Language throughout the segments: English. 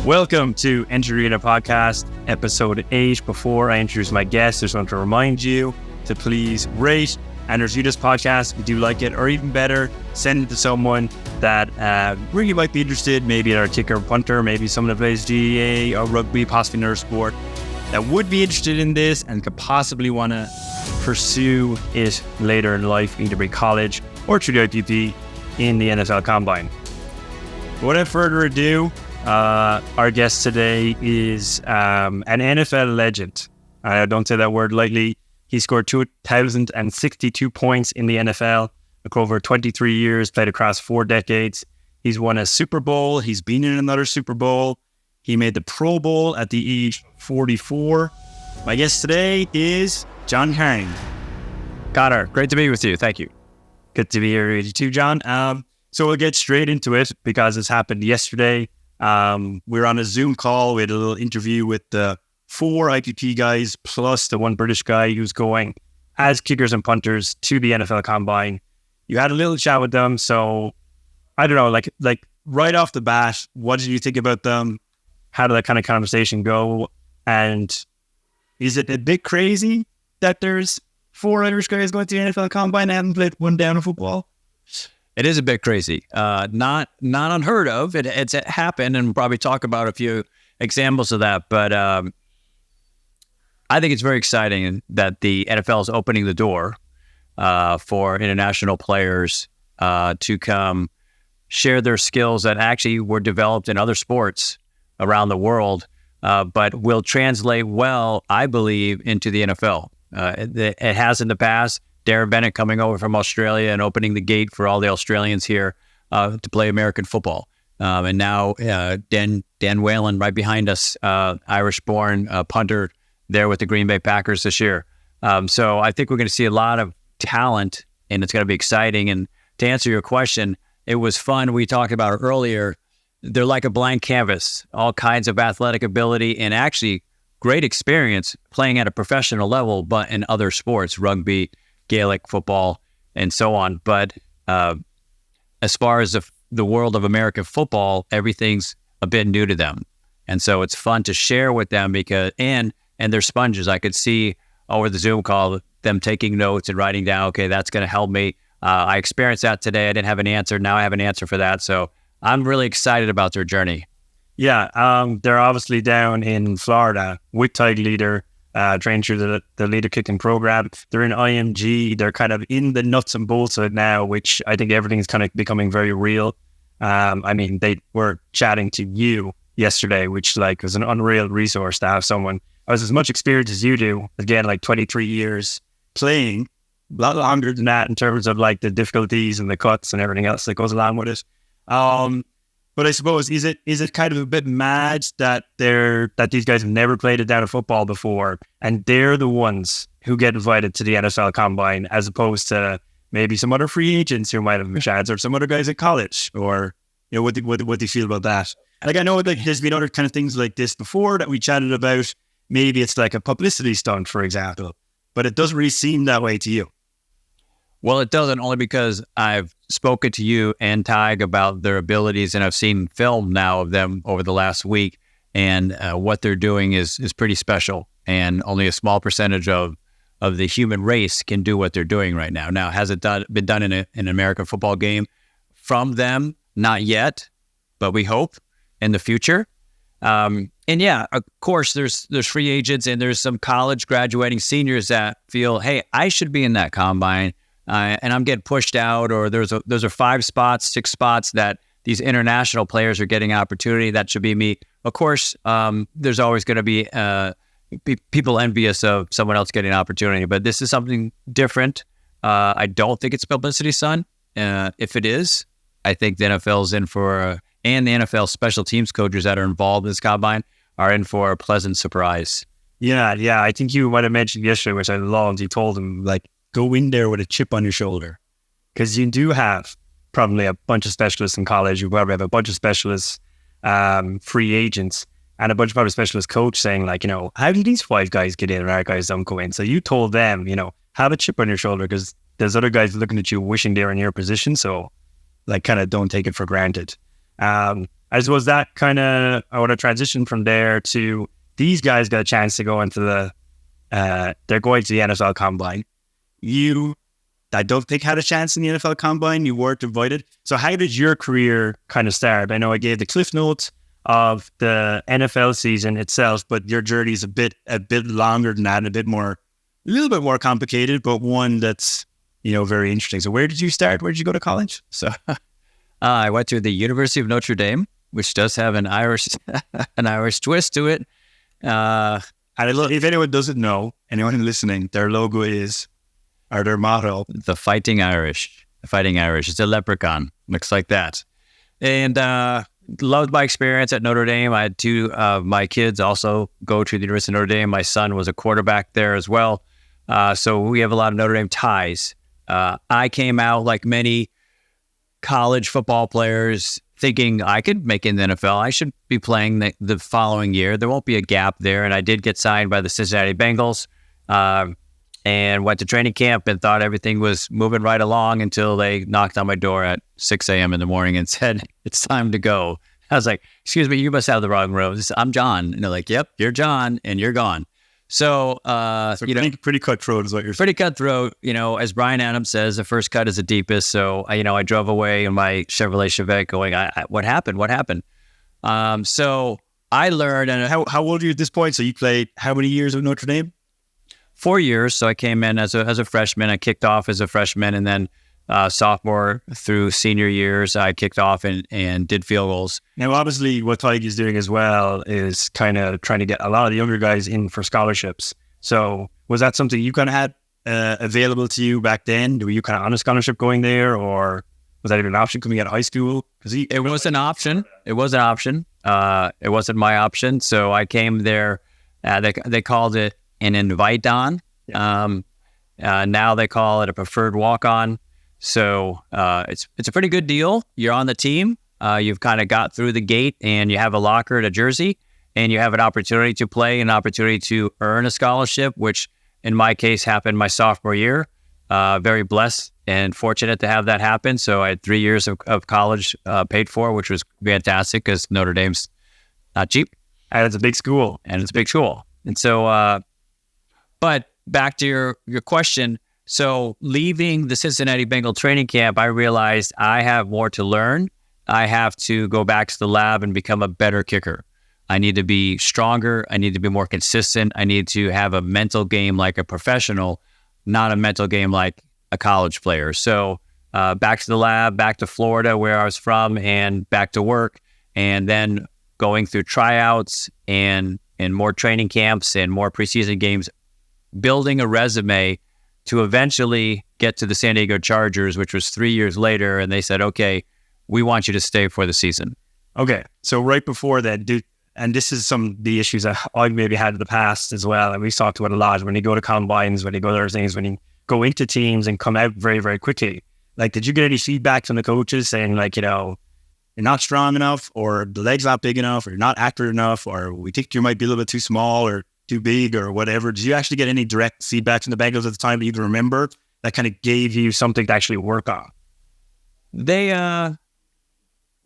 Welcome to Katrina Podcast, episode 8. Before I introduce my guest, I just want to remind you to please rate and review this podcast if you do like it, or even better, send it to someone that really might be interested, maybe our kicker or punter, maybe someone that plays GAA or rugby, possibly another sport, that would be interested in this and could possibly want to pursue it later in life, either by college or through the IPP in the NFL Combine. Without further ado, our guest today is an NFL legend. I don't say that word lightly. He scored 2,062 points in the NFL over 23 years, played across 4 decades. He's won a Super Bowl. He's been in another Super Bowl. He made the Pro Bowl at the age of 44. My guest today is John Carney. Connor, great to be with you. Thank you. Good to be here with you too, John. So we'll get straight into it because this happened yesterday. We were on a Zoom call. We had a little interview with the 4 IPP guys plus the 1 British guy who's going as kickers and punters to the NFL Combine. You had a little chat with them. So I don't know, like right off the bat, what did you think about them? How did that kind of conversation go? And is it a bit crazy that there's 4 Irish guys going to the NFL Combine and haven't played one down of football? It is a bit crazy. Not unheard of. It's happened, and we'll probably talk about a few examples of that. But I think it's very exciting that the NFL is opening the door for international players to come share their skills that actually were developed in other sports around the world, but will translate well, I believe, into the NFL. It has in the past. Darren Bennett coming over from Australia and opening the gate for all the Australians here to play American football. And now Dan Whalen right behind us, Irish-born punter there with the Green Bay Packers this year. So I think we're going to see a lot of talent, and it's going to be exciting. And to answer your question, it was fun. We talked about it earlier. They're like a blank canvas, all kinds of athletic ability and actually great experience playing at a professional level, but in other sports, rugby, Gaelic football, and so on. But as far as the world of American football, everything's a bit new to them. And so it's fun to share with them because, and they're sponges. I could see over the Zoom call them taking notes and writing down, okay, that's going to help me. I experienced that today. I didn't have an answer. Now I have an answer for that. So I'm really excited about their journey. Yeah, they're obviously down in Florida with Tide Leader, trained through the leader kicking program. They're in IMG. They're kind of in the nuts and bolts of it now, which I think everything's kind of becoming very real. I mean, they were chatting to you yesterday, which was an unreal resource to have someone who has as much experience as you do. Again, 23 years playing, a lot longer than that in terms of the difficulties and the cuts and everything else that goes along with it. But I suppose, is it kind of a bit mad that these guys have never played a down of football before, and they're the ones who get invited to the NFL Combine, as opposed to maybe some other free agents who might have a chance, or some other guys at college, or what do you feel about that? I know there's been other kind of things like this before that we chatted about. Maybe it's like a publicity stunt, for example, but it doesn't really seem that way to you. Well, it doesn't, only because I've spoken to you and Tig about their abilities, and I've seen film now of them over the last week, and what they're doing is pretty special, and only a small percentage of the human race can do what they're doing right now. Now, has it been done in an American football game from them? Not yet, but we hope in the future. And yeah, of course, there's free agents, and there's some college graduating seniors that feel, hey, I should be in that combine. And I'm getting pushed out, or those are 5 spots, 6 spots that these international players are getting opportunity. That should be me. Of course, there's always going to be people envious of someone else getting an opportunity, but this is something different. I don't think it's publicity stunt. If it is, I think the NFL's in for, and the NFL special teams coaches that are involved in this combine are in for a pleasant surprise. Yeah. I think you might have mentioned yesterday, which I loved. You told them, go in there with a chip on your shoulder, because you do have probably a bunch of specialists in college. You probably have a bunch of specialists, free agents, and a bunch of probably specialist coach saying how did these 5 guys get in and our guys don't go in? So you told them, have a chip on your shoulder, because there's other guys looking at you wishing they're in your position. So kind of don't take it for granted. I suppose that kind of, I would have transitioned from there to these guys got a chance to go into they're going to the NFL Combine. You, I don't think, had a chance in the NFL Combine. You weren't invited. So how did your career kind of start? I know I gave the cliff notes of the NFL season itself, but your journey is a bit longer than that, and a little bit more complicated, but one that's, very interesting. So where did you start? Where did you go to college? So I went to the University of Notre Dame, which does have an Irish twist to it. And if anyone doesn't know, anyone listening, their logo their motto, the Fighting Irish. The Fighting Irish. It's a leprechaun. Looks like that. And loved my experience at Notre Dame. I had two of my kids also go to the University of Notre Dame. My son was a quarterback there as well. So we have a lot of Notre Dame ties. I came out like many college football players thinking I could make it in the NFL. I should be playing the following year. There won't be a gap there. And I did get signed by the Cincinnati Bengals and went to training camp and thought everything was moving right along until they knocked on my door at 6 a.m. in the morning and said, it's time to go. I was like, excuse me, you must have the wrong room. I'm John. And they're like, yep, you're John and you're gone. So, pretty cutthroat is what you're saying. Pretty cutthroat. As Brian Adams says, the first cut is the deepest. So, I drove away in my Chevrolet Chevette going, what happened? What happened? So I learned. And how old are you at this point? So you played how many years with Notre Dame? 4 years. So I came in as a freshman. I kicked off as a freshman, and then sophomore through senior years, I kicked off and did field goals. Now, obviously, what Tig is doing as well is kind of trying to get a lot of the younger guys in for scholarships. So was that something you kind of had available to you back then? Were you kind of on a scholarship going there, or was that even an option coming out of high school? It was an option. It was an option. It wasn't my option. So I came there. They called it an invite-on. Yeah. Now they call it a preferred walk-on. So it's a pretty good deal. You're on the team. You've kind of got through the gate, and you have a locker and a jersey, and you have an opportunity to play, an opportunity to earn a scholarship, which in my case happened my sophomore year. Very blessed and fortunate to have that happen. So I had 3 years of college paid for, which was fantastic because Notre Dame's not cheap. And it's a big school. And so, but back to your question. So leaving the Cincinnati Bengal training camp, I realized I have more to learn. I have to go back to the lab and become a better kicker. I need to be stronger. I need to be more consistent. I need to have a mental game like a professional, not a mental game like a college player. So back to the lab, back to Florida where I was from, and back to work, and then going through tryouts and more training camps and more preseason games, building a resume to eventually get to the San Diego Chargers, which was 3 years later. And they said, okay, we want you to stay for the season. Okay. So right before that, and this is some of the issues that I maybe had in the past as well, and we've talked about a lot, when you go to combines, when you go to other things, when you go into teams and come out very, very quickly. Like, did you get any feedback from the coaches saying like, you're not strong enough, or the leg's not big enough, or you're not accurate enough, or we think you might be a little bit too small or too big or whatever? Did you actually get any direct feedback from the Bengals at the time that you can remember that kind of gave you something to actually work on?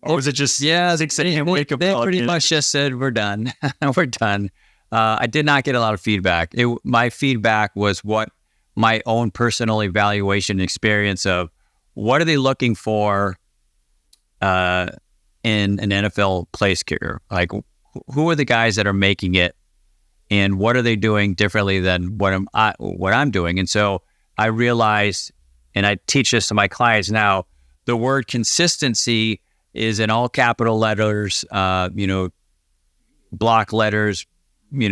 Or was it just they pretty much just said, we're done. We're done. I did not get a lot of feedback. My feedback was what my own personal evaluation experience of what are they looking for in an NFL place kicker? Like, who are the guys that are making it, and what are they doing differently than what I'm doing? And so I realized, and I teach this to my clients now, the word consistency is in all capital letters, block letters, you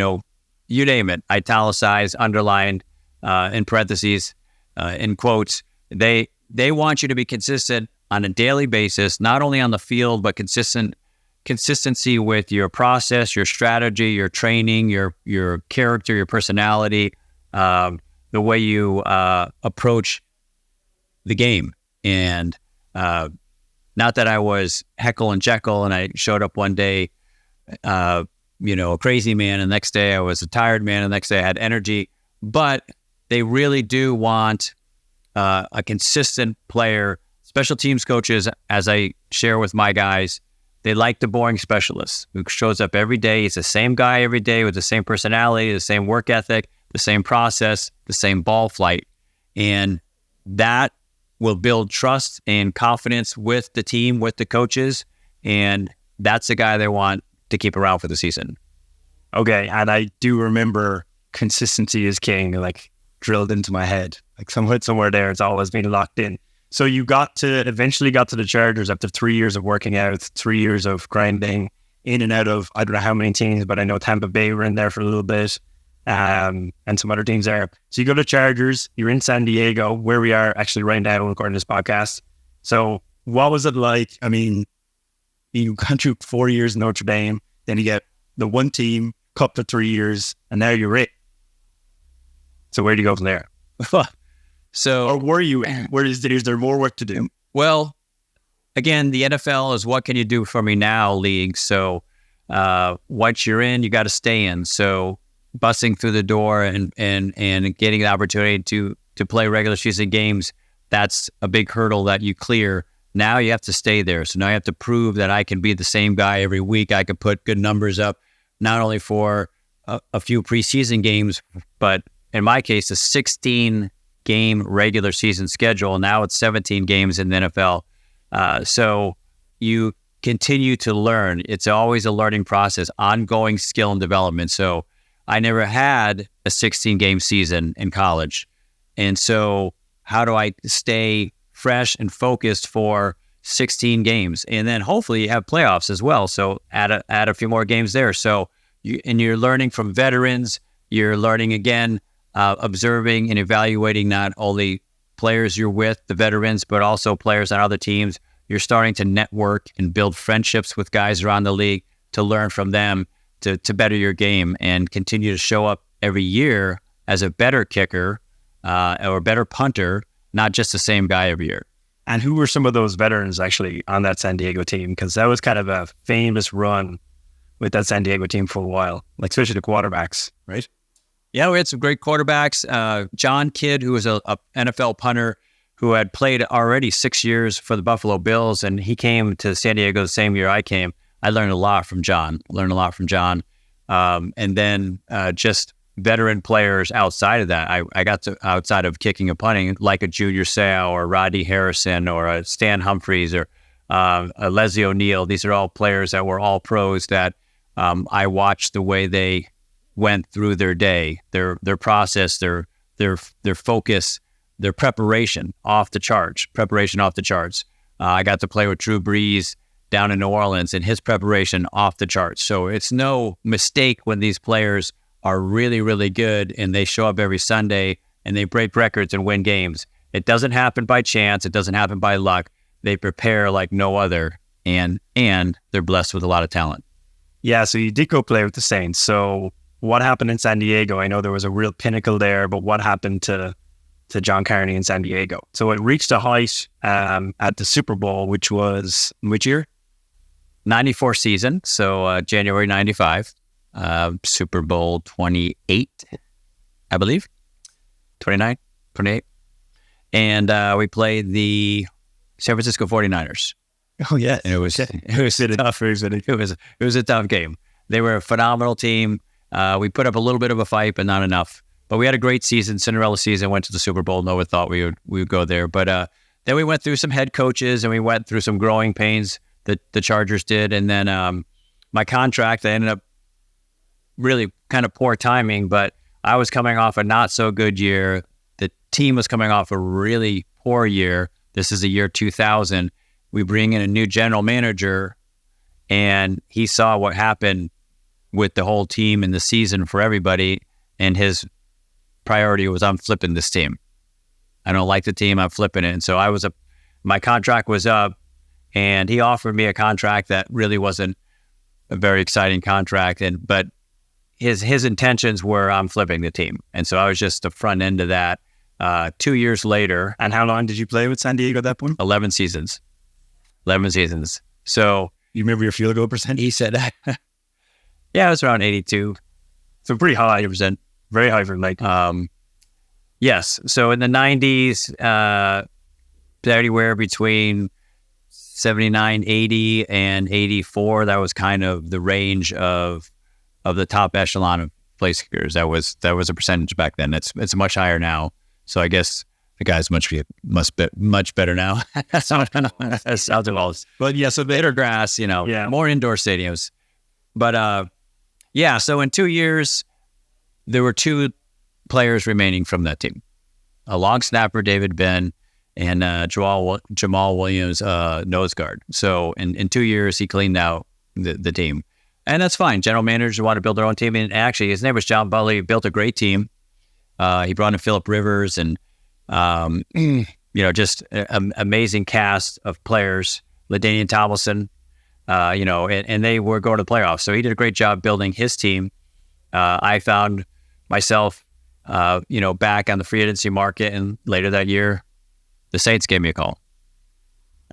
name it, italicized, underlined, in parentheses, in quotes. They want you to be consistent on a daily basis, not only on the field, but consistency with your process, your strategy, your training, your character, your personality, the way you approach the game. And not that I was Heckle and Jekyll and I showed up one day, a crazy man, and the next day I was a tired man, and the next day I had energy. But they really do want a consistent player. Special teams coaches, as I share with my guys, They like the boring specialist who shows up every day. He's the same guy every day with the same personality, the same work ethic, the same process, the same ball flight. And that will build trust and confidence with the team, with the coaches. And that's the guy they want to keep around for the season. Okay. And I do remember consistency is king, like drilled into my head, like somewhere there, it's always been locked in. So you eventually got to the Chargers after 3 years of working out, 3 years of grinding in and out of, I don't know how many teams, but I know Tampa Bay were in there for a little bit, and some other teams there. So you go to Chargers, you're in San Diego, where we are actually right now recording this podcast. So what was it like? I mean, you got through 4 years in Notre Dame, then you get the one team, cup for 3 years, and now you're it. So where do you go from there? So, or were you? Is there more work to do? Well, again, the NFL is what can you do for me now league. So once you're in, you got to stay in. So busting through the door and getting the opportunity to play regular season games, that's a big hurdle that you clear. Now you have to stay there. So now you have to prove that I can be the same guy every week. I can put good numbers up, not only for a few preseason games, but in my case, a 16-game regular season schedule. Now it's 17 games in the NFL. So you continue to learn. It's always a learning process, ongoing skill and development. So I never had a 16-game season in college. And so how do I stay fresh and focused for 16 games? And then hopefully you have playoffs as well. So add a few more games there. So you're learning from veterans. You're learning again, observing and evaluating not only players you're with, the veterans, but also players on other teams. You're starting to network and build friendships with guys around the league to learn from them, to better your game and continue to show up every year as a better kicker or a better punter, not just the same guy every year. And who were some of those veterans actually on that San Diego team? Because that was kind of a famous run with that San Diego team for a while, like especially the quarterbacks, right? Yeah, we had some great quarterbacks. John Kidd, who was a NFL punter who had played already 6 years for the Buffalo Bills, and he came to San Diego the same year I came. I learned a lot from John. And then just veteran players outside of that. I got to outside of kicking and punting, like a Junior Seau or Rodney Harrison or a Stan Humphries or a Leslie O'Neal. These are all players that were all pros that I watched the way they went through their day, their process, their focus, their preparation off the charts. I got to play with Drew Brees down in New Orleans and his preparation off the charts. So it's no mistake when these players are really, really good and they show up every Sunday and they break records and win games. It doesn't happen by chance. It doesn't happen by luck. They prepare like no other, and they're blessed with a lot of talent. Yeah, so you did go play with the Saints. So what happened in San Diego? I know there was a real pinnacle there, but what happened to John Carney in San Diego? So it reached a height at the Super Bowl, which was which year? 94 season, so January 95, Super Bowl 28, I believe, 29, 28. And we played the San Francisco 49ers. Oh, yeah. And it was tough. It was a tough game. They were a phenomenal team. We put up a little bit of a fight, but not enough. But we had a great season, Cinderella season, went to the Super Bowl. No one thought we would go there. But then we went through some head coaches and we went through some growing pains that the Chargers did. And then my contract, I ended up really kind of poor timing, but I was coming off a not so good year. The team was coming off a really poor year. This is the year 2000. We bring in a new general manager and he saw what happened with the whole team and the season for everybody. And his priority was, I'm flipping this team. I don't like the team. I'm flipping it. And so my contract was up and he offered me a contract that really wasn't a very exciting contract. But his intentions were, I'm flipping the team. And so I was just the front end of that. 2 years later. And how long did you play with San Diego at that point? 11 seasons. So you remember your field goal percentage? He said, yeah, it was around 82. So pretty high. 80%. Very high for like. Yes. So in the 90s, anywhere between 79, 80, and 84. That was kind of the range of the top echelon of place kickers. That was a percentage back then. It's much higher now. So I guess the guys much better now. Sounds involved. But yeah, so better grass, more indoor stadiums. But so in 2 years, there were 2 players remaining from that team. A long snapper, David Ben, and Jamal Williams, nose guard. So in 2 years, he cleaned out the team. And that's fine. General managers want to build their own team. And actually, his name was John Bulley. He built a great team. He brought in Phillip Rivers and, just an amazing cast of players. LaDainian Tomlinson, and they were going to the playoffs. So he did a great job building his team. I found myself, back on the free agency market. And later that year, the Saints gave me a call.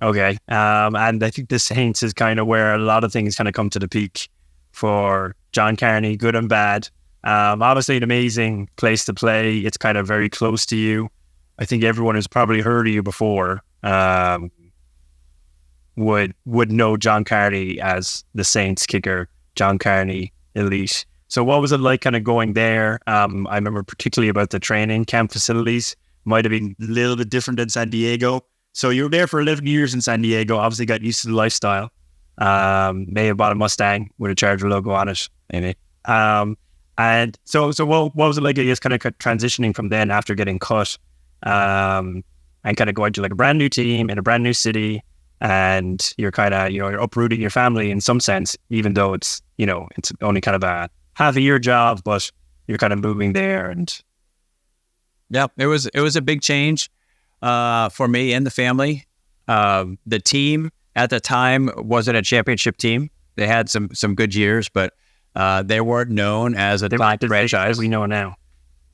Okay. And I think the Saints is kind of where a lot of things kind of come to the peak for John Carney, good and bad. Obviously an amazing place to play. It's kind of very close to you. I think everyone who's probably heard of you before would know John Carney as the Saints kicker, John Carney Elite. So what was it like kind of going there? I remember particularly about the training camp facilities. Might have been a little bit different than San Diego. So you were there for 11 years in San Diego, obviously got used to the lifestyle. May have bought a Mustang with a Charger logo on it, maybe. And so what was it like, I guess, kind of transitioning from then after getting cut, and kind of going to like a brand new team in a brand new city, and you're kind of, you're uprooting your family in some sense, even though it's, it's only kind of a half a year job, but you're kind of moving there. And yeah, it was a big change for me and the family. The team at the time wasn't a championship team. They had some good years, but they weren't known as a top franchise. We know now.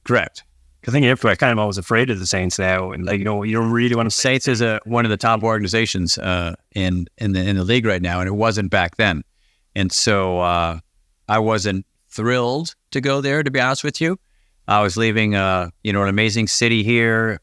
Correct. I think everyone kind of always afraid of the Saints now, and you don't really want to. Saints is one of the top organizations in the league right now, and it wasn't back then. And so I wasn't thrilled to go there, to be honest with you. I was leaving, an amazing city here.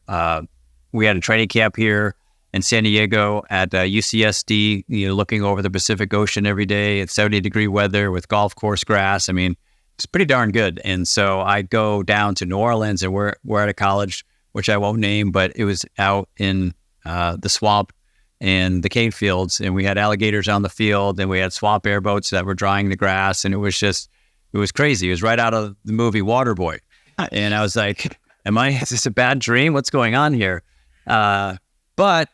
We had a training camp here in San Diego at UCSD, looking over the Pacific Ocean every day at 70-degree weather with golf course grass. I mean, it's pretty darn good. And so I go down to New Orleans, and we're at a college, which I won't name, but it was out in the swamp and the cane fields, and we had alligators on the field, and we had swamp airboats that were drying the grass, and it was crazy. It was right out of the movie Waterboy. And I was like, is this a bad dream? What's going on here? But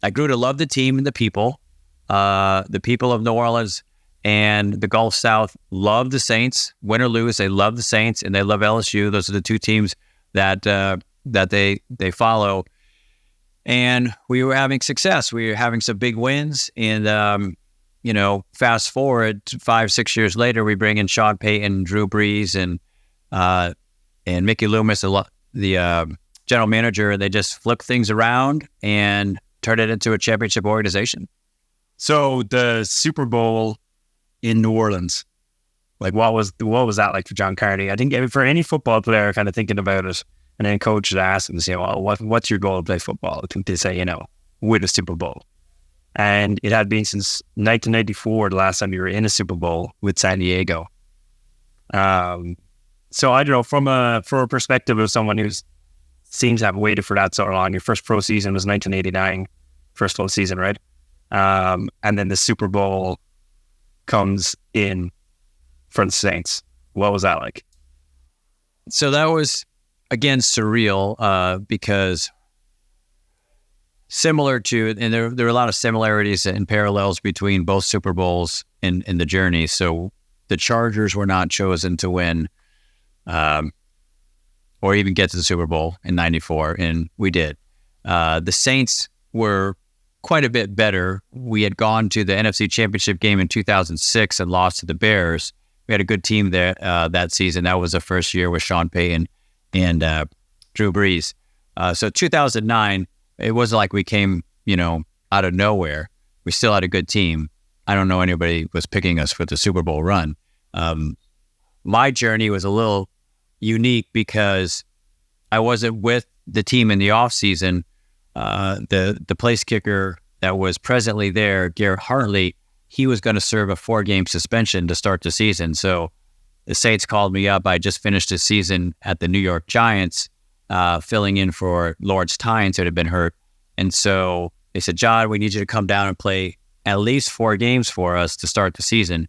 I grew to love the team and the people of New Orleans and the Gulf South love the Saints. Win or lose, they love the Saints and they love LSU. Those are the two teams that they follow. And we were having success. We were having some big wins. And, fast forward 5-6 years later, we bring in Sean Payton, Drew Brees, and Mickey Loomis, the general manager, and they just flip things around and turn it into a championship organization. So the Super Bowl in New Orleans, like what was that like for John Carney? I think for any football player kind of thinking about it, and then coaches ask them, say, well, what's your goal to play football? I think they say, win a Super Bowl. And it had been since 1994, the last time you were in a Super Bowl with San Diego. So I don't know, from a perspective of someone who seems to have waited for that so long. Your first pro season was 1989, first full season, right? And then the Super Bowl comes in for the Saints. What was that like? So that was, again, surreal because similar to, and there were a lot of similarities and parallels between both Super Bowls in the journey. So the Chargers were not chosen to win or even get to the Super Bowl in 94, and we did. The Saints were quite a bit better. We had gone to the NFC Championship game in 2006 and lost to the Bears. We had a good team there that season. That was the first year with Sean Payton and Drew Brees. So 2009, it wasn't like we came, out of nowhere. We still had a good team. I don't know anybody was picking us for the Super Bowl run. My journey was a little unique because I wasn't with the team in the off season. The place kicker that was presently there, Garrett Hartley, he was going to serve a 4-game suspension to start the season. So the Saints called me up. I just finished the season at the New York Giants, filling in for Lawrence Tynes, who had been hurt. And so they said, John, we need you to come down and play at least 4 games for us to start the season.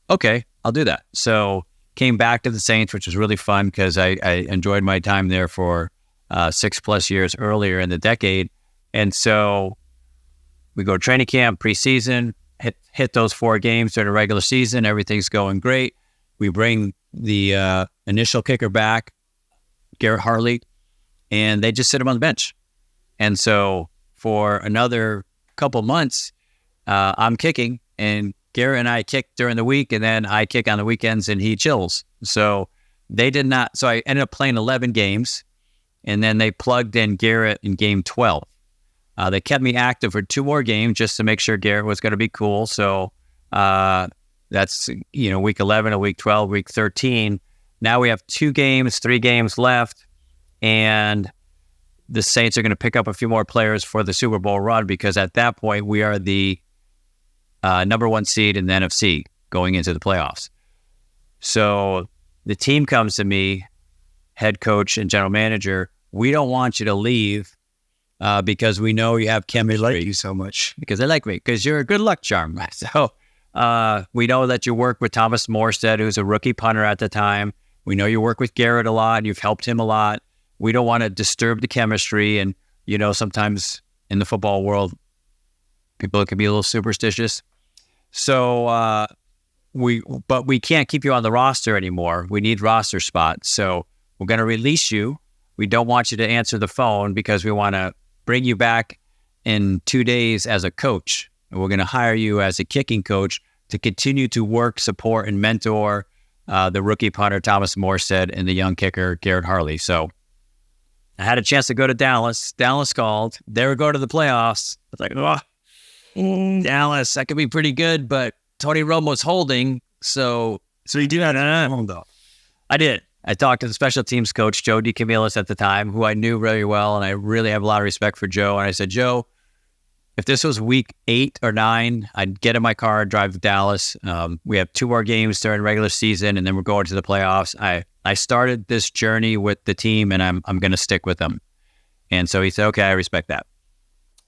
Okay, I'll do that. So came back to the Saints, which was really fun because I enjoyed my time there for 6+ years earlier in the decade. And so we go to training camp, preseason, hit those 4 games during the regular season. Everything's going great. We bring the initial kicker back, Garrett Hartley, and they just sit him on the bench. And so for another couple months, I'm kicking, and Garrett and I kick during the week, and then I kick on the weekends, and he chills. So they did not. So I ended up playing 11 games, and then they plugged in Garrett in game 12. They kept me active for 2 more games just to make sure Garrett was going to be cool. So that's, week 11 and week 12, week 13. Now we have 2 games, 3 games left, and the Saints are going to pick up a few more players for the Super Bowl run because at that point we are the number 1 seed in the NFC going into the playoffs. So the team comes to me, head coach and general manager, we don't want you to leave because we know you have chemistry. They like you so much. Because they like me, because you're a good luck charm. So we know that you work with Thomas Morstead, who's a rookie punter at the time. We know you work with Garrett a lot. You've helped him a lot. We don't want to disturb the chemistry. And, sometimes in the football world, people can be a little superstitious. So but we can't keep you on the roster anymore. We need roster spots. So we're going to release you. We don't want you to answer the phone because we want to bring you back in 2 days as a coach. And we're going to hire you as a kicking coach to continue to work, support, and mentor the rookie punter, Thomas Morstead, and the young kicker, Garrett Hartley. So I had a chance to go to Dallas. Dallas called. They were going to the playoffs. I was like, Dallas, that could be pretty good, but Tony Romo's holding. So you do have that home, though? I did. I talked to the special teams coach, Joe DeCamillis at the time, who I knew really well, and I really have a lot of respect for Joe. And I said, Joe, if this was week 8 or 9, I'd get in my car, drive to Dallas. We have 2 more games during regular season, and then we're going to the playoffs. I started this journey with the team, and I'm going to stick with them. And so he said, okay, I respect that.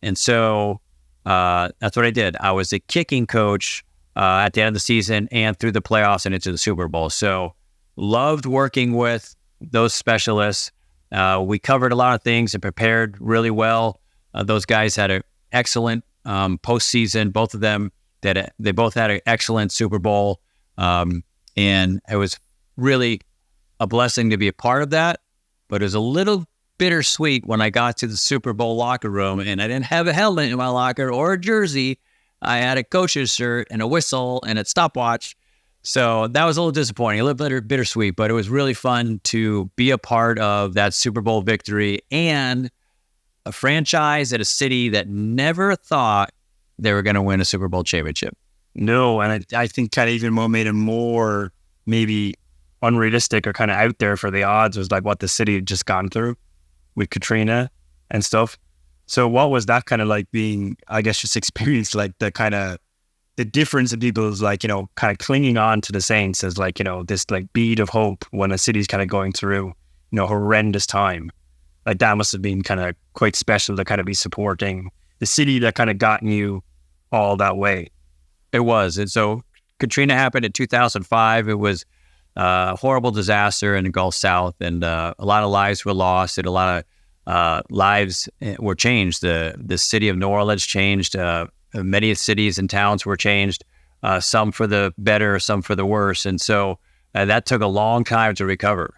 And so that's what I did. I was a kicking coach at the end of the season and through the playoffs and into the Super Bowl. So loved working with those specialists. We covered a lot of things and prepared really well. Those guys had an excellent postseason. Both of them, they both had an excellent Super Bowl. And it was really a blessing to be a part of that. But it was a little bittersweet when I got to the Super Bowl locker room and I didn't have a helmet in my locker or a jersey. I had a coach's shirt and a whistle and a stopwatch. So that was a little disappointing, a little bittersweet, but it was really fun to be a part of that Super Bowl victory and a franchise at a city that never thought they were going to win a Super Bowl championship. No, and I think kind of even what made it more maybe unrealistic or kind of out there for the odds was like what the city had just gone through with Katrina and stuff. So what was that kind of like being, I guess, just experienced like the kind of the difference in people's like, kind of clinging on to the Saints as like, this like bead of hope when a city's kind of going through, horrendous time. Like that must have been kind of quite special to kind of be supporting the city that kind of gotten you all that way. It was. And so Katrina happened in 2005. It was a horrible disaster in the Gulf South, and a lot of lives were lost and a lot of lives were changed. The city of New Orleans changed. Many cities and towns were changed, some for the better, some for the worse. And so that took a long time to recover.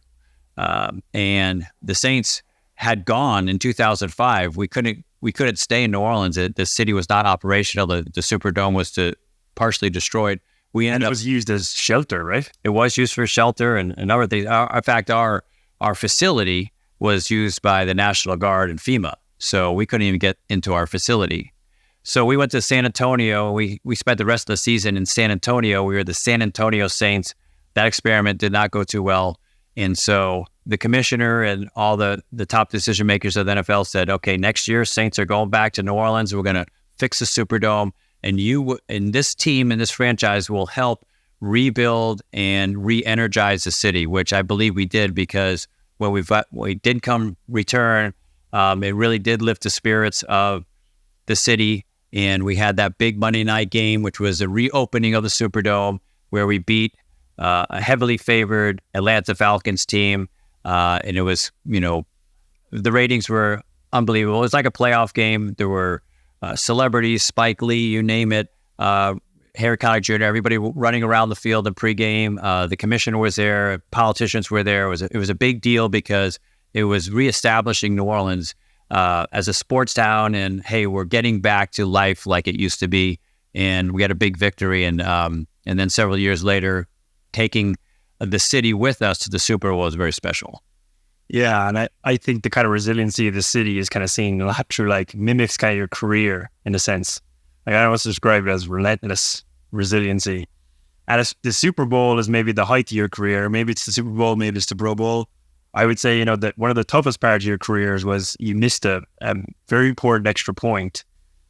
And the Saints had gone in 2005. We couldn't stay in New Orleans. The city was not operational. The Superdome was partially destroyed. It was used as shelter, right? It was used for shelter and other things. In fact, our facility was used by the National Guard and FEMA. So we couldn't even get into our facility. So we went to San Antonio. We spent the rest of the season in San Antonio. We were the San Antonio Saints. That experiment did not go too well. And so the commissioner and all the top decision makers of the NFL said, okay, next year Saints are going back to New Orleans. We're going to fix the Superdome, and this team and this franchise will help rebuild and re-energize the city, which I believe we did, because when we did come return, it really did lift the spirits of the city. And we had that big Monday night game, which was a reopening of the Superdome, where we beat a heavily favored Atlanta Falcons team. And it was, the ratings were unbelievable. It was like a playoff game. There were celebrities, Spike Lee, you name it, Harry Connick Jr., everybody running around the field in pregame. The commissioner was there. Politicians were there. It was a big deal because it was reestablishing New Orleans as a sports town. And, hey, we're getting back to life like it used to be. And we had a big victory. And then several years later, taking the city with us to the Super Bowl was very special. Yeah, and I think the kind of resiliency of the city is kind of seen a lot through, like, mimics kind of your career in a sense. Like, I almost describe it as relentless resiliency. And the Super Bowl is maybe the height of your career. Maybe it's the Super Bowl, maybe it's the Pro Bowl. I would say, that one of the toughest parts of your careers was you missed a very important extra point.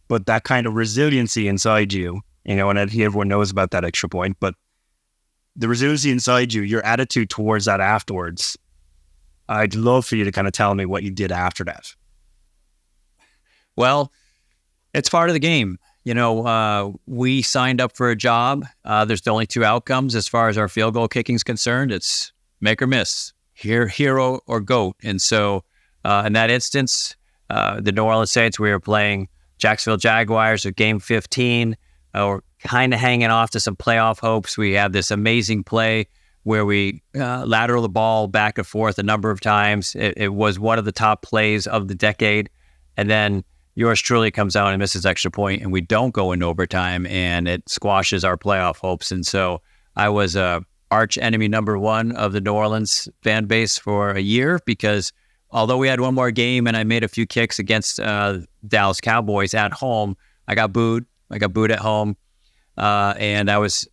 But that kind of resiliency inside you, and I think everyone knows about that extra point, but the resiliency inside you, your attitude towards that afterwards, I'd love for you to kind of tell me what you did after that. Well, it's part of the game. We signed up for a job. There's only two outcomes as far as our field goal kicking is concerned. It's make or miss, hero or GOAT. And so in that instance, the New Orleans Saints, we were playing Jacksonville Jaguars at game 15. We're kind of hanging off to some playoff hopes. We had this amazing play where we lateral the ball back and forth a number of times. It was one of the top plays of the decade. And then yours truly comes out and misses extra point, and we don't go into overtime, and it squashes our playoff hopes. And so I was arch enemy number one of the New Orleans fan base for a year, because although we had one more game and I made a few kicks against Dallas Cowboys at home, I got booed. I got booed at home, and I was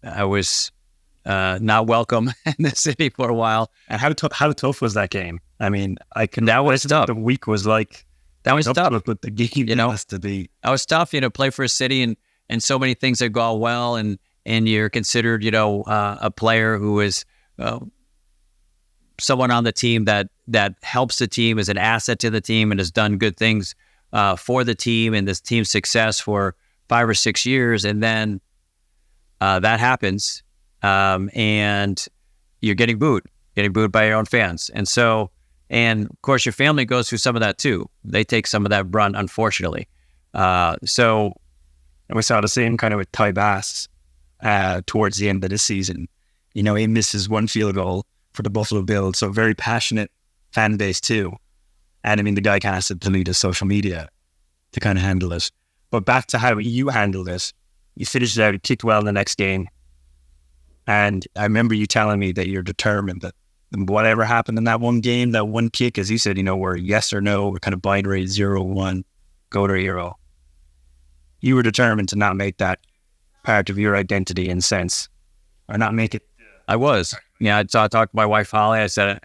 not welcome in the city for a while. And how tough was that game? I mean, that was tough. The week was like, that was tough. But the game has to be. That was tough, play for a city and so many things that go well, and you're considered, a player who is someone on the team that helps the team, is an asset to the team, and has done good things for the team and this team's success for 5 or 6 years. And then that happens. And you're getting booed by your own fans. And so, and of course your family goes through some of that too. They take some of that brunt, unfortunately. So we saw the same kind of with Ty Bass, towards the end of the season. He misses one field goal for the Buffalo Bills. So very passionate fan base too. And the guy kind of has to delete his social media to kind of handle it. But back to how you handled it. You finished it out, you kicked well in the next game. And I remember you telling me that you're determined that whatever happened in that one game, that one kick, as you said, we're yes or no, we're kind of binary 0-1, go to hero. You were determined to not make that part of your identity in sense, or not make it. I was. I talked to my wife, Holly. I said,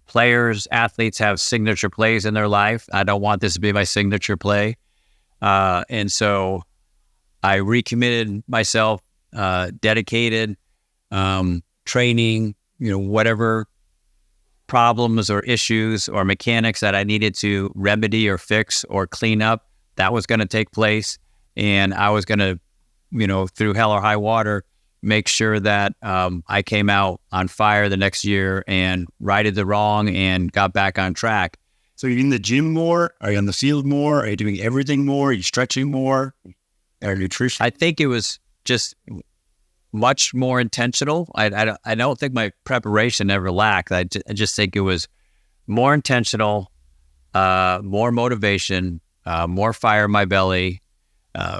players, athletes have signature plays in their life. I don't want this to be my signature play. And so I recommitted myself, dedicated, training, whatever problems or issues or mechanics that I needed to remedy or fix or clean up, that was going to take place. And I was going to, through hell or high water, make sure that I came out on fire the next year and righted the wrong and got back on track. So you're in the gym more? Are you on the field more? Are you doing everything more? Are you stretching more? Are nutrition? I think it was just much more intentional. I don't think my preparation ever lacked. I just think it was more intentional, more motivation, more fire in my belly,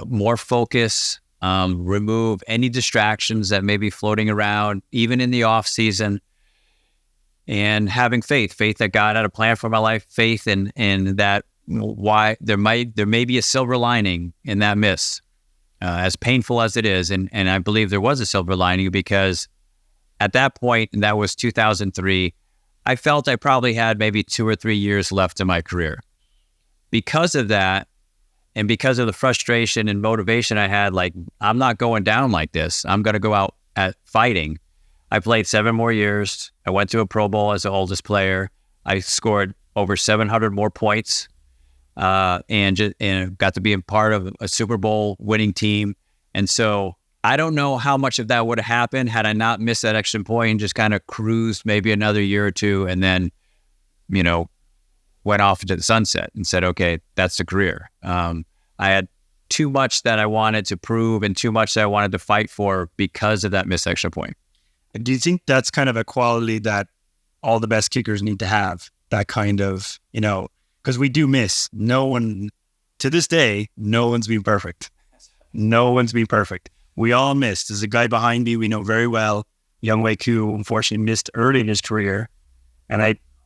more focus, remove any distractions that may be floating around, even in the off season, and having faith that God had a plan for my life, faith in that why there may be a silver lining in that miss. As painful as it is, and I believe there was a silver lining, because at that point, and that was 2003, I felt I probably had maybe 2 or 3 years left in my career. Because of that, And because of the frustration and motivation I had, like, I'm not going down like this. I'm going to go out at fighting. I played 7 more years. I went to a Pro Bowl as the oldest player. I scored over 700 more points, and got to be a part of a Super Bowl winning team. And so I don't know how much of that would have happened had I not missed that extra point and just kind of cruised maybe another year or two, and then, went off into the sunset and said, okay, that's the career. I had too much that I wanted to prove and too much that I wanted to fight for because of that missed extra point. Do you think that's kind of a quality that all the best kickers need to have? That kind of, because we do miss. No one, to this day, no one's been perfect. No one's been perfect. We all missed. There's a guy behind me we know very well, Young Wei Koo, unfortunately missed early in his career. And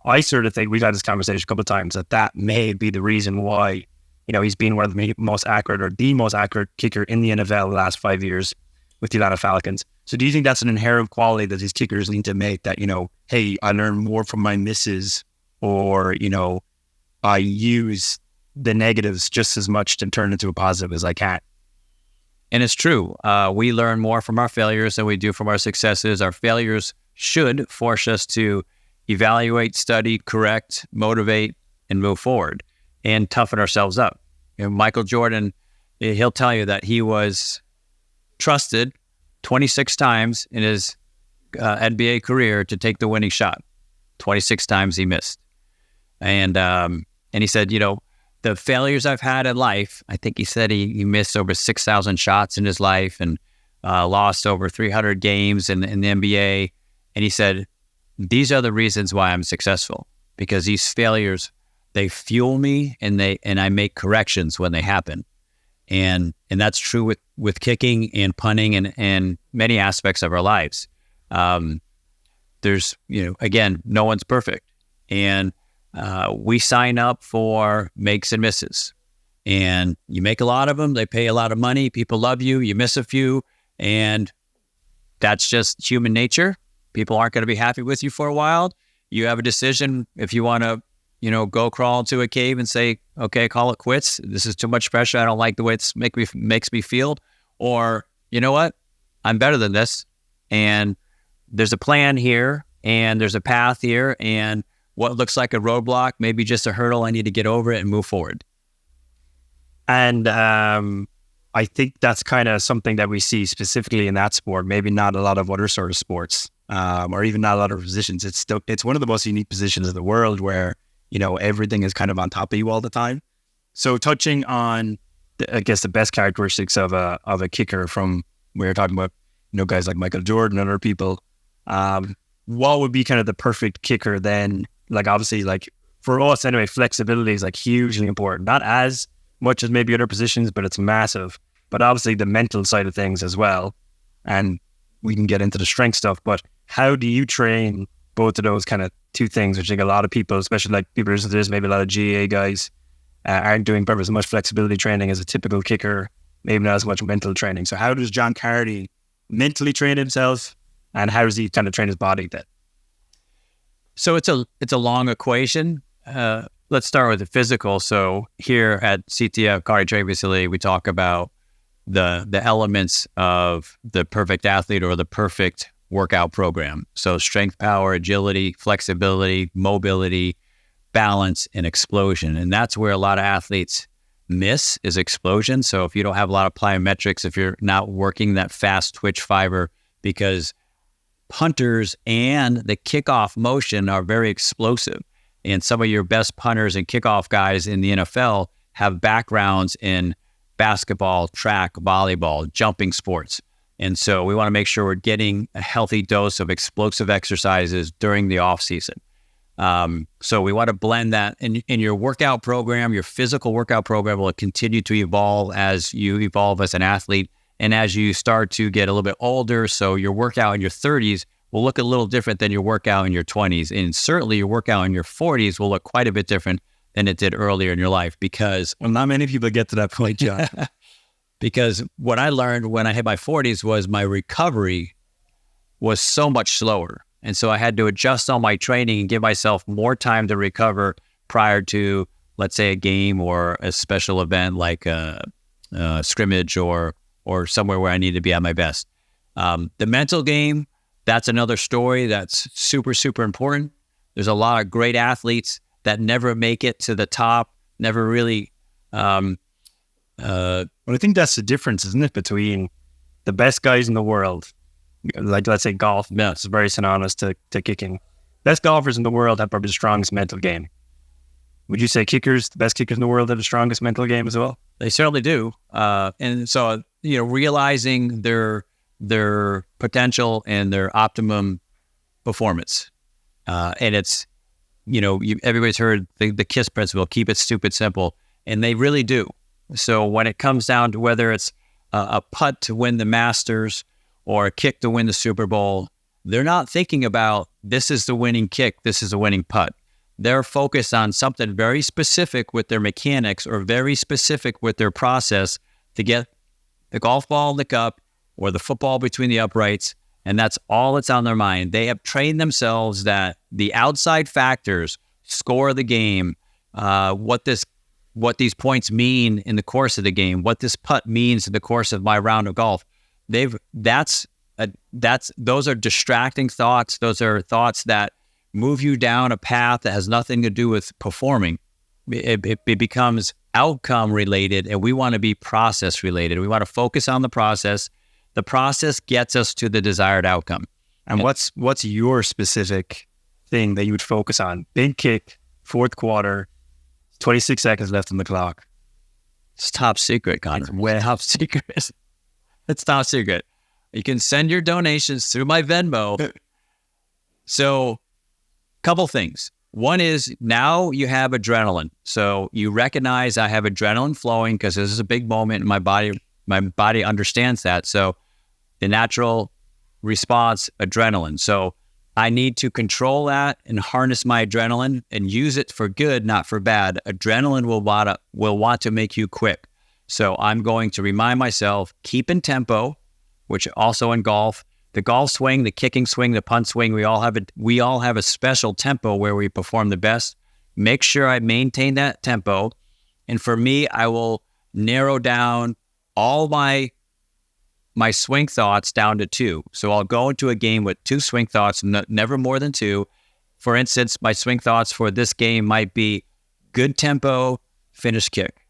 I sort of think, we've had this conversation a couple of times, that may be the reason why, he's been one of the most accurate or the most accurate kicker in the NFL the last 5 years with the Atlanta Falcons. So do you think that's an inherent quality that these kickers need to make, that, hey, I learn more from my misses, or, I use the negatives just as much to turn into a positive as I can? And it's true. We learn more from our failures than we do from our successes. Our failures should force us to evaluate, study, correct, motivate, and move forward and toughen ourselves up. Michael Jordan, he'll tell you that he was trusted 26 times in his NBA career to take the winning shot. 26 times he missed. And he said, the failures I've had in life, I think he said he missed over 6,000 shots in his life and lost over 300 games in the NBA. And he said, these are the reasons why I'm successful, because these failures, they fuel me and I make corrections when they happen. And that's true with kicking and punting and many aspects of our lives. There's, again, no one's perfect. And we sign up for makes and misses. And you make a lot of them, they pay a lot of money, people love you, you miss a few, and that's just human nature. People aren't going to be happy with you for a while. You have a decision if you want to, go crawl into a cave and say, okay, call it quits. This is too much pressure. I don't like the way it makes me feel. Or, you know what? I'm better than this. And there's a plan here and there's a path here, and what looks like a roadblock, maybe just a hurdle, I need to get over it and move forward. And I think that's kind of something that we see specifically in that sport, maybe not a lot of other sort of sports, or even not a lot of positions. It's one of the most unique positions in the world where, everything is kind of on top of you all the time. So touching on, the best characteristics of a kicker, from we were talking about, guys like Michael Jordan and other people, what would be kind of the perfect kicker then? Like, obviously, like for us anyway, flexibility is like hugely important, not as much as maybe other positions, but it's massive. But obviously the mental side of things as well. And we can get into the strength stuff, but how do you train both of those kind of two things, which I think a lot of people, especially like people listening to this, maybe a lot of GA guys, aren't doing probably as much flexibility training as a typical kicker, maybe not as much mental training. So how does John Carney mentally train himself, and how does he kind of train his body then? So it's a long equation. Let's start with the physical. So here at CTF, Carney Training Facility, we talk about the elements of the perfect athlete or the perfect workout program. So strength, power, agility, flexibility, mobility, balance, and explosion. And that's where a lot of athletes miss, is explosion. So if you don't have a lot of plyometrics, if you're not working that fast twitch fiber, because punters and the kickoff motion are very explosive. And some of your best punters and kickoff guys in the NFL have backgrounds in basketball, track, volleyball, jumping sports. And so we want to make sure we're getting a healthy dose of explosive exercises during the off season. So we want to blend that in your workout program. Your physical workout program will continue to evolve as you evolve as an athlete and as you start to get a little bit older. So your workout in your 30s will look a little different than your workout in your 20s. And certainly your workout in your 40s will look quite a bit different than it did earlier in your life, because... Well, not many people get to that point, John. Because what I learned when I hit my 40s was my recovery was so much slower. And so I had to adjust all my training and give myself more time to recover prior to let's say a game or a special event like a scrimmage or somewhere where I need to be at my best. The mental game, that's another story that's super, super important. There's a lot of great athletes that never make it to the top, never really. Well, I think that's the difference, isn't it, between the best guys in the world, like let's say golf, it's very synonymous to kicking. Best golfers in the world have probably the strongest mental game. Would you say the best kickers in the world have the strongest mental game as well? They certainly do. And so, realizing their potential and their optimum performance. And it's, everybody's heard the KISS principle, keep it stupid simple. And they really do. So when it comes down to whether it's a putt to win the Masters or a kick to win the Super Bowl, they're not thinking about this is the winning kick, this is the winning putt. They're focused on something very specific with their mechanics or very specific with their process to get the golf ball in the cup or the football between the uprights, and that's all that's on their mind. They have trained themselves that the outside factors, score of the game, what these points mean in the course of the game, what this putt means in the course of my round of golf. Those are distracting thoughts. Those are thoughts that move you down a path that has nothing to do with performing. It becomes outcome related, and we want to be process related. We want to focus on the process. The process gets us to the desired outcome. And what's your specific thing that you would focus on? Big kick, fourth quarter, 26 seconds left on the clock. It's top secret, Connor. It's top secret. It's top secret. You can send your donations through my Venmo. So, couple things. One is now you have adrenaline. So you recognize I have adrenaline flowing because this is a big moment in my body. My body understands that. So the natural response, adrenaline. So I need to control that and harness my adrenaline and use it for good, not for bad. Adrenaline will want to make you quick. So I'm going to remind myself, keep in tempo, which also in golf, the golf swing, the kicking swing, the punt swing, we all have a special tempo where we perform the best. Make sure I maintain that tempo. And for me, I will narrow down all my swing thoughts down to 2. So I'll go into a game with 2 swing thoughts, never more than 2. For instance, my swing thoughts for this game might be good tempo, finish kick.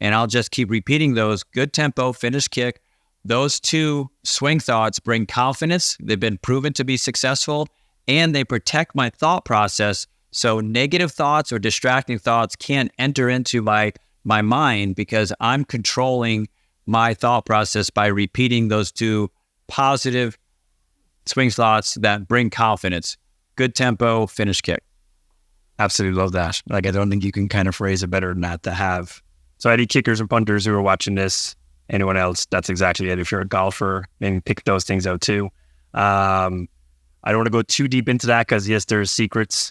And I'll just keep repeating those: good tempo, finish kick. Those 2 swing thoughts bring confidence. They've been proven to be successful, and they protect my thought process. So negative thoughts or distracting thoughts can't enter into my mind because I'm controlling my thought process by repeating those 2 positive swing thoughts that bring confidence. Good tempo, finish kick. Absolutely love that. Like, I don't think you can kind of phrase it better than that to have. So any kickers and punters who are watching this, anyone else, that's exactly it. If you're a golfer, maybe pick those things out too. I don't want to go too deep into that because yes, there's secrets,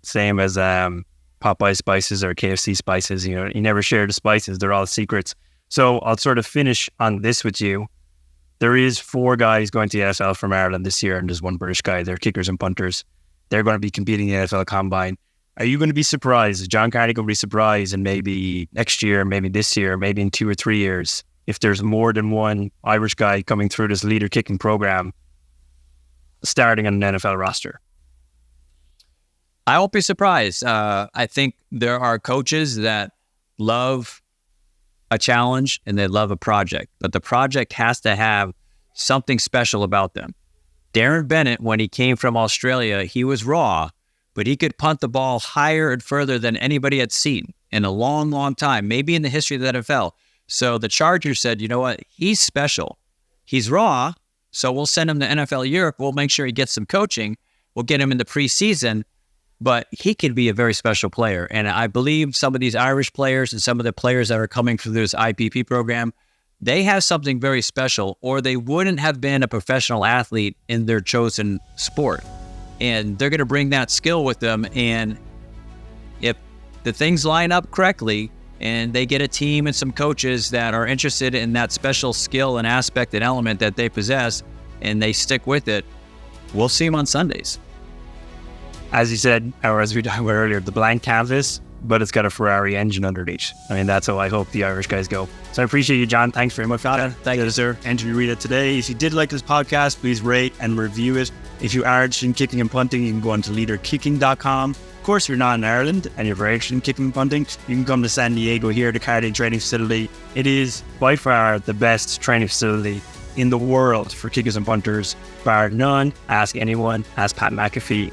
same as Popeye spices or KFC spices. You never share the spices. They're all secrets. So I'll sort of finish on this with you. There is 4 guys going to the NFL from Ireland this year, and there's 1 British guy. They're kickers and punters. They're going to be competing in the NFL Combine. Are you going to be surprised? Is John Carney going to be surprised in maybe next year, maybe this year, maybe in 2 or 3 years, if there's more than 1 Irish guy coming through this leader kicking program starting on an NFL roster? I won't be surprised. I think there are coaches that love a challenge and they love a project, but the project has to have something special about them. Darren Bennett, when he came from Australia, he was raw, but he could punt the ball higher and further than anybody had seen in a long, long time, maybe in the history of the NFL. So the Chargers said, you know what? He's special. He's raw, so we'll send him to NFL Europe. We'll make sure he gets some coaching. We'll get him in the preseason, but he could be a very special player. And I believe some of these Irish players and some of the players that are coming through this IPP program, they have something very special, or they wouldn't have been a professional athlete in their chosen sport. And they're going to bring that skill with them. And if the things line up correctly and they get a team and some coaches that are interested in that special skill and aspect and element that they possess, and they stick with it, we'll see them on Sundays. As you said, or as we talked about earlier, the blank canvas, but it's got a Ferrari engine underneath. I mean, that's how I hope the Irish guys go. So I appreciate you, John. Thanks very much for that. Thank you, sir. Entry read it today. If you did like this podcast, please rate and review it. If you are interested in kicking and punting, you can go on to leaderkicking.com. Of course, if you're not in Ireland and you're very interested in kicking and punting, you can come to San Diego here, the Carney Training Facility. It is by far the best training facility in the world for kickers and punters, bar none. Ask anyone, ask Pat McAfee.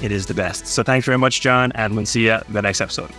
It is the best. So thanks very much, John, and we'll see you in the next episode.